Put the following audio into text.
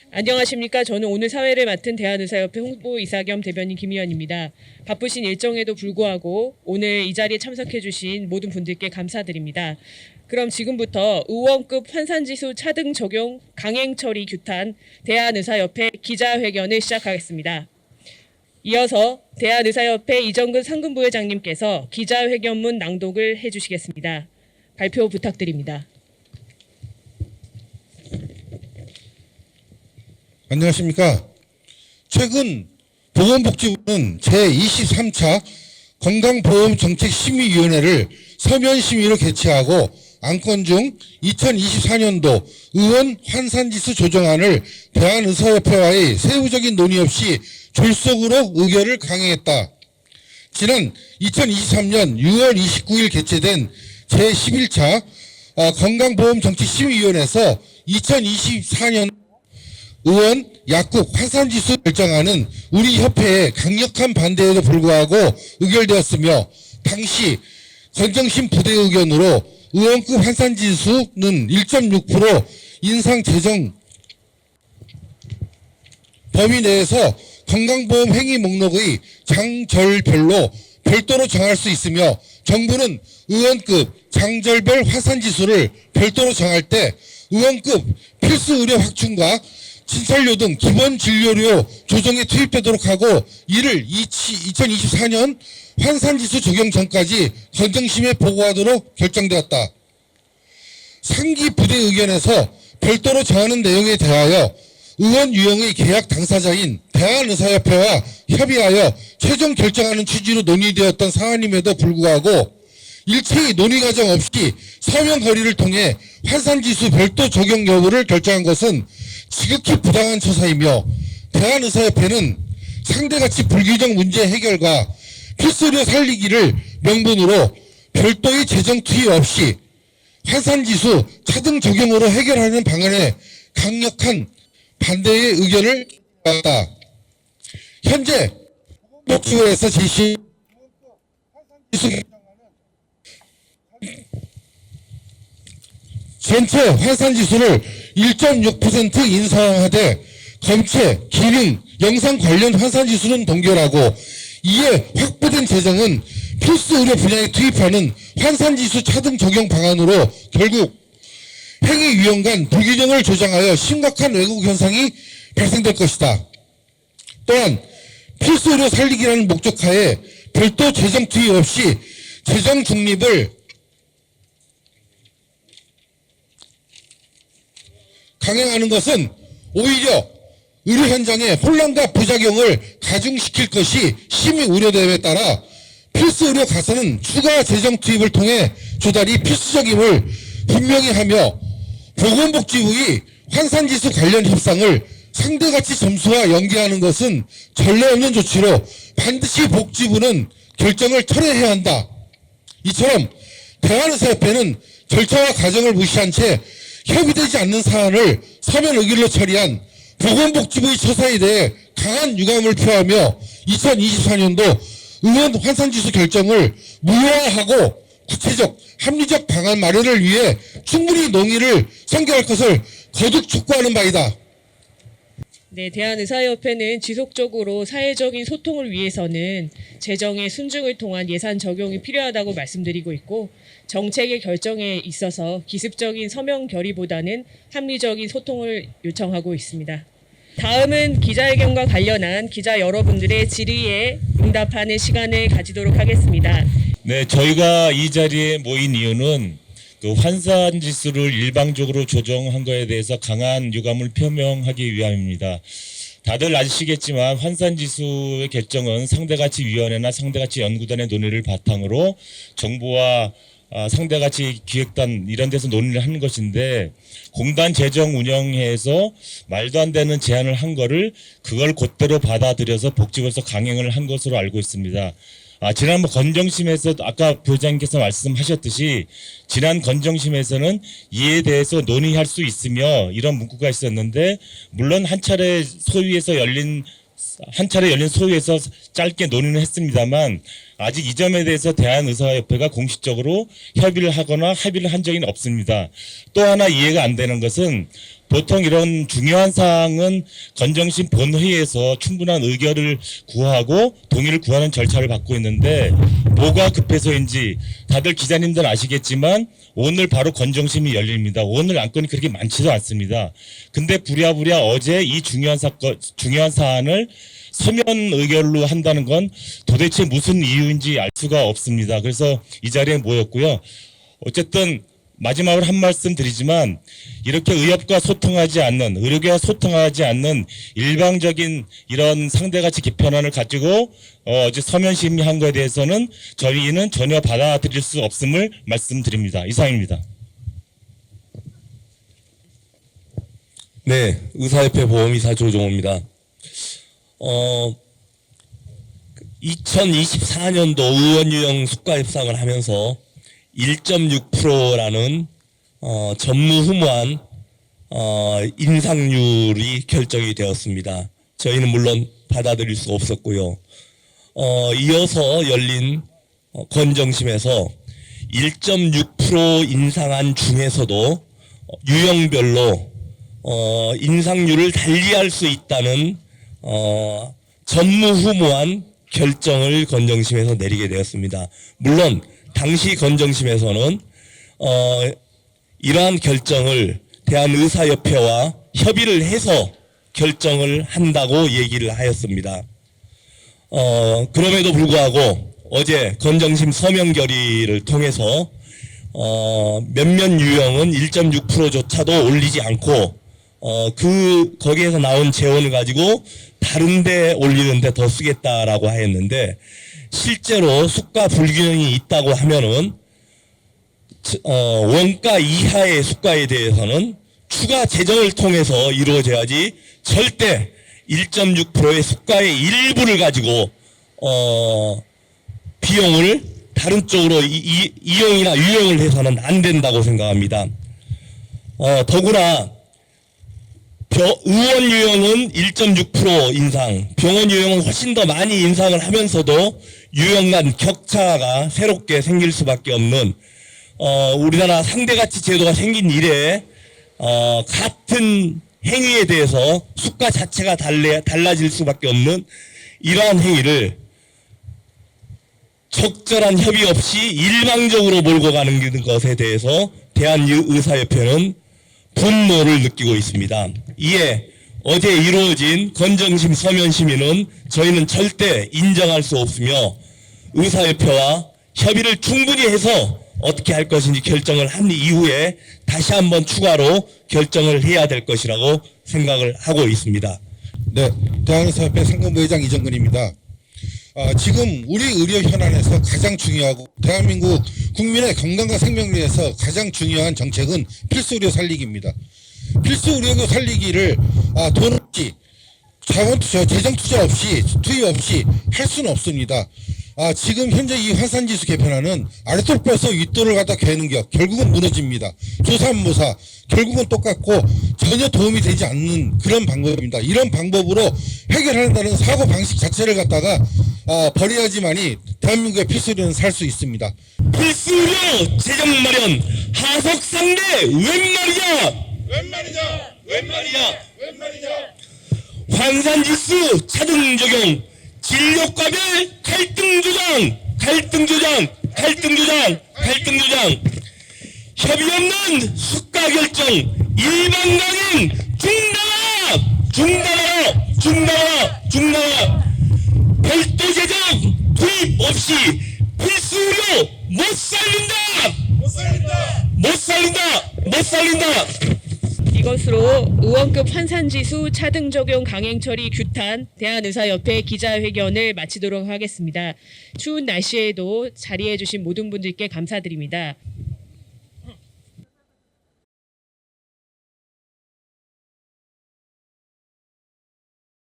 안녕하십니까. 저는 오늘 사회를 맡은 대한의사협회 홍보이사 겸 대변인 김희연입니다. 바쁘신 일정에도 불구하고 오늘 이 자리에 참석해 주신 모든 분들께 감사드립니다. 그럼 지금부터 의원급 환산지수 차등 적용 강행 처리 규탄 대한의사협회 기자회견을 시작하겠습니다. 이어서 대한의사협회 이정근 상근부회장님께서 기자회견문 낭독을 해주시겠습니다. 발표 부탁드립니다. 안녕하십니까. 최근 보건복지부는 제23차 건강보험정책심의위원회를 서면심의로 개최하고 안건 중 2024년도 의원 환산지수 조정안을 대한의사협회와의 세부적인 논의 없이 졸속으로 의결을 강행했다. 지난 2023년 6월 29일 개최된 제11차 건강보험정책심의위원회에서 2024년 의원 약국 환산지수 결정안은 우리 협회의 강력한 반대에도 불구하고 의결되었으며 당시 건정심 부대 의견으로 의원급 환산지수는 1.6% 인상 재정 범위 내에서 건강보험 행위 목록의 장절별로 별도로 정할 수 있으며 정부는 의원급 장절별 환산지수를 별도로 정할 때 의원급 필수의료 확충과 진찰료 등 기본 진료료 조정에 투입되도록 하고 이를 2024년 환산지수 적용 전까지 건정심에 보고하도록 결정되었다. 상기 부대 의견에서 별도로 정하는 내용에 대하여 의원 유형의 계약 당사자인 대한의사협회와 협의하여 최종 결정하는 취지로 논의되었던 사안임에도 불구하고 일체의 논의 과정 없이 서면 거리를 통해 환산지수 별도 적용 여부를 결정한 것은 지극히 부당한 처사이며 대한의사협회는 상대가치 불규정 문제 해결과 필수의료 살리기를 명분으로 별도의 재정 투입 없이 환산지수 차등 적용으로 해결하는 방안에 강력한 반대의 의견을 받았다. 현재 복지부에서 제시 전체 환산지수를 1.6% 인상하되 검체, 기능, 영상 관련 환산지수는 동결하고 이에 확보된 재정은 필수 의료 분야에 투입하는 환산지수 차등 적용 방안으로 결국 행위 유형 간 불균형을 조장하여 심각한 왜곡 현상이 발생될 것이다. 또한 필수 의료 살리기라는 목적하에 별도 재정 투입 없이 재정 중립을 강행하는 것은 오히려 의료 현장의 혼란과 부작용을 가중시킬 것이 심히 우려됨에 따라 필수 의료 가서는 추가 재정 투입을 통해 조달이 필수적임을 분명히 하며 보건복지부의 환산지수 관련 협상을 상대가치 점수와 연계하는 것은 전례 없는 조치로 반드시 복지부는 결정을 철회해야 한다. 이처럼 대한의사협회는 절차와 과정을 무시한 채 협의되지 않는 사안을 서면 의결로 처리한 보건복지부의 처사에 대해 강한 유감을 표하며 2024년도 의원 환산지수 결정을 무효화하고 구체적 합리적 방안 마련을 위해 충분히 논의를 성결할 것을 거듭 촉구하는 바이다. 네, 대한의사협회는 지속적으로 사회적인 소통을 위해서는 재정의 순증을 통한 예산 적용이 필요하다고 말씀드리고 있고 정책의 결정에 있어서 기습적인 서명 결의보다는 합리적인 소통을 요청하고 있습니다. 다음은 기자회견과 관련한 기자 여러분들의 질의에 응답하는 시간을 가지도록 하겠습니다. 네, 저희가 이 자리에 모인 이유는 그 환산 지수를 일방적으로 조정한 것에 대해서 강한 유감을 표명하기 위함입니다. 다들 아시겠지만 환산 지수의 결정은 상대가치위원회나 상대가치연구단의 논의를 바탕으로 정부와 상대가치 기획단 이런 데서 논의를 하는 것인데 공단 재정 운영해서 말도 안 되는 제안을 한 거를 그걸 곧대로 받아들여서 복지부에서 강행을 한 것으로 알고 있습니다. 지난번 건정심에서 아까 부장님께서 말씀하셨듯이 지난 건정심에서는 이에 대해서 논의할 수 있으며 이런 문구가 있었는데 물론 한 차례 열린 소위에서 짧게 논의는 했습니다만 아직 이 점에 대해서 대한의사협회가 공식적으로 협의를 하거나 합의를 한 적은 없습니다. 또 하나 이해가 안 되는 것은 보통 이런 중요한 사항은 건정심 본회의에서 충분한 의결을 구하고 동의를 구하는 절차를 밟고 있는데 뭐가 급해서인지 다들 기자님들 아시겠지만 오늘 바로 건정심이 열립니다. 오늘 안건이 그렇게 많지도 않습니다. 근데 부랴부랴 어제 이 중요한 사안을 서면 의결로 한다는 건 도대체 무슨 이유인지 알 수가 없습니다. 그래서 이 자리에 모였고요. 어쨌든 마지막으로 한 말씀 드리지만 이렇게 의협과 소통하지 않는, 의료계와 소통하지 않는 일방적인 이런 상대가치 개편안을 가지고 어제 서면 심의한 것에 대해서는 저희는 전혀 받아들일 수 없음을 말씀드립니다. 이상입니다. 네, 의사협회 보험이사 조종호입니다. 2024년도 의원 유형 수가 협상을 하면서 1.6%라는 전무후무한 인상률이 결정이 되었습니다. 저희는 물론 받아들일 수 없었고요. 이어서 열린 건정심에서 1.6% 인상한 중에서도 유형별로 인상률을 달리할 수 있다는 전무후무한 결정을 건정심에서 내리게 되었습니다. 물론 당시 건정심에서는 이러한 결정을 대한의사협회와 협의를 해서 결정을 한다고 얘기를 하였습니다. 그럼에도 불구하고 어제 건정심 서면 결의를 통해서 몇몇 유형은 1.6%조차도 올리지 않고 거기에서 나온 재원을 가지고 다른 데 올리는데 더 쓰겠다라고 하였는데 실제로 수가 불균형이 있다고 하면은 원가 이하의 수가에 대해서는 추가 재정을 통해서 이루어져야지 절대 1.6%의 수가의 일부를 가지고 비용을 다른 쪽으로 이용이나 유용을 해서는 안 된다고 생각합니다. 더구나 의원 유형은 1.6% 인상, 병원 유형은 훨씬 더 많이 인상을 하면서도 유형 간 격차가 새롭게 생길 수밖에 없는 우리나라 상대가치 제도가 생긴 이래 같은 행위에 대해서 수가 자체가 달라질 수밖에 없는 이러한 행위를 적절한 협의 없이 일방적으로 몰고 가는 것에 대해서 대한의사협회는 분노를 느끼고 있습니다. 이에 어제 이루어진 건정심 서면 심의는 저희는 절대 인정할 수 없으며 의사협회와 협의를 충분히 해서 어떻게 할 것인지 결정을 한 이후에 다시 한번 추가로 결정을 해야 될 것이라고 생각을 하고 있습니다. 네, 대한의사협회 상근부회장 이정근입니다. 지금 우리 의료 현안에서 가장 중요하고 대한민국 국민의 건강과 생명을 위해서 가장 중요한 정책은 필수 의료 살리기입니다. 필수 의료 살리기를 돈 없이 자원 투자, 재정 투자 없이 투입 없이 할 수는 없습니다. 지금 현재 이 환산지수 개편안은 아래돌 빼서 윗돌을 갖다 개는 격 결국은 무너집니다. 조삼모사 결국은 똑같고 전혀 도움이 되지 않는 그런 방법입니다. 이런 방법으로 해결한다는 사고 방식 자체를 갖다가 버려야지만이 대한민국의 필수의료는 살 수 있습니다. 필수의료 재정 마련 하석상대 웬 말이냐? 환산지수 차등 적용 진료과별 갈등 조정 협의 없는 수가 결정 일반 강행 중단하라 별도 재정 투입 없이 필수 의료 못 살린다. 이것으로 의원급 환산지수 차등 적용 강행 처리 규탄 대한의사협회 기자회견을 마치도록 하겠습니다. 추운 날씨에도 자리해 주신 모든 분들께 감사드립니다.